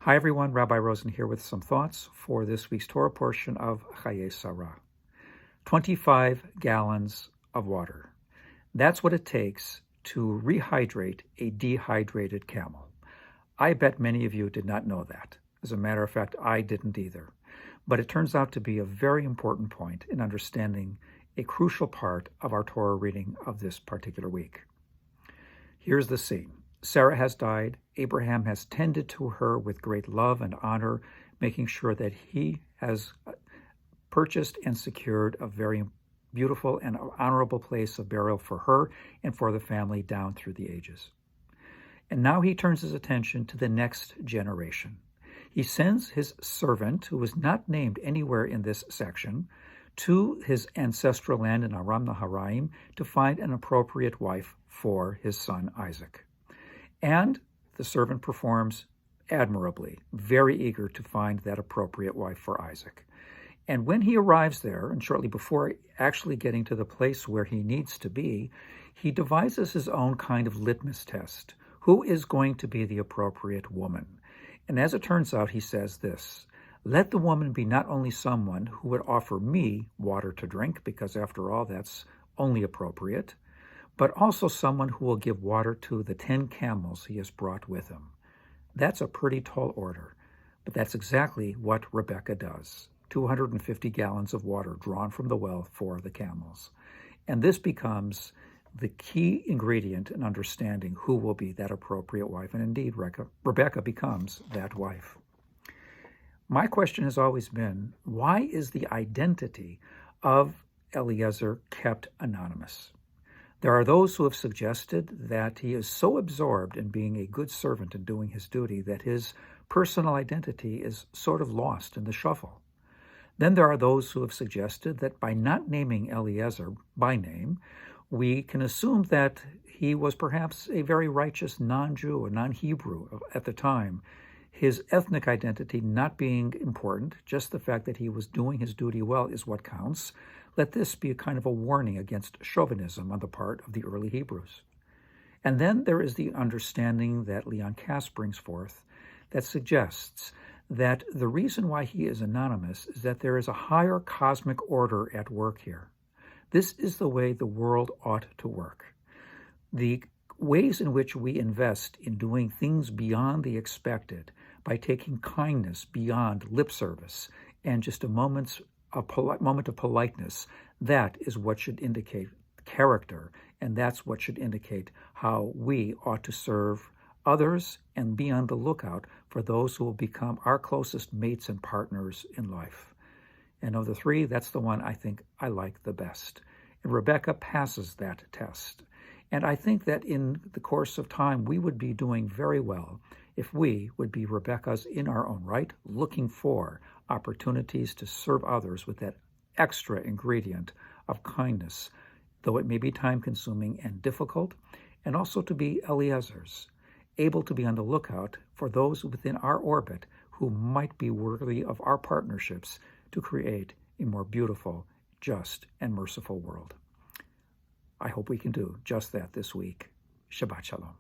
Hi everyone, Rabbi Rosen here with some thoughts for this week's Torah portion of Chaye Sarah. 25 gallons of water. That's what it takes to rehydrate a dehydrated camel. I bet many of you did not know that. As a matter of fact, I didn't either. But it turns out to be a very important point in understanding a crucial part of our Torah reading of this particular week. Here's the scene. Sarah has died. Abraham has tended to her with great love and honor, making sure that he has purchased and secured a very beautiful and honorable place of burial for her and for the family down through the ages. And now he turns his attention to the next generation. He sends his servant, who is not named anywhere in this section, to his ancestral land in Aram Naharaim to find an appropriate wife for his son Isaac. And the servant performs admirably, very eager to find that appropriate wife for Isaac. And when he arrives there, and shortly before actually getting to the place where he needs to be, he devises his own kind of litmus test. Who is going to be the appropriate woman? And as it turns out, he says this: let the woman be not only someone who would offer me water to drink, because after all, that's only appropriate, but also someone who will give water to the 10 camels he has brought with him. That's a pretty tall order, but that's exactly what Rebecca does. 250 gallons of water drawn from the well for the camels. And this becomes the key ingredient in understanding who will be that appropriate wife. And indeed, Rebecca becomes that wife. My question has always been, why is the identity of Eliezer kept anonymous? There are those who have suggested that he is so absorbed in being a good servant and doing his duty that his personal identity is sort of lost in the shuffle. Then there are those who have suggested that by not naming Eliezer by name, we can assume that he was perhaps a very righteous non-Jew, a non-Hebrew at the time, his ethnic identity not being important, just the fact that he was doing his duty well is what counts. Let this be a kind of a warning against chauvinism on the part of the early Hebrews. And then there is the understanding that Leon Kass brings forth that suggests that the reason why he is anonymous is that there is a higher cosmic order at work here. This is the way the world ought to work. The ways in which we invest in doing things beyond the expected, by taking kindness beyond lip service and just a moment of politeness, that is what should indicate character, and that's what should indicate how we ought to serve others and be on the lookout for those who will become our closest mates and partners in life. And of the three, that's the one I think I like the best. And Rebecca passes that test. And I think that in the course of time, we would be doing very well if we would be Rebecca's in our own right, looking for opportunities to serve others with that extra ingredient of kindness, though it may be time-consuming and difficult, and also to be Eliezer's, able to be on the lookout for those within our orbit who might be worthy of our partnerships to create a more beautiful, just, and merciful world. I hope we can do just that this week. Shabbat Shalom.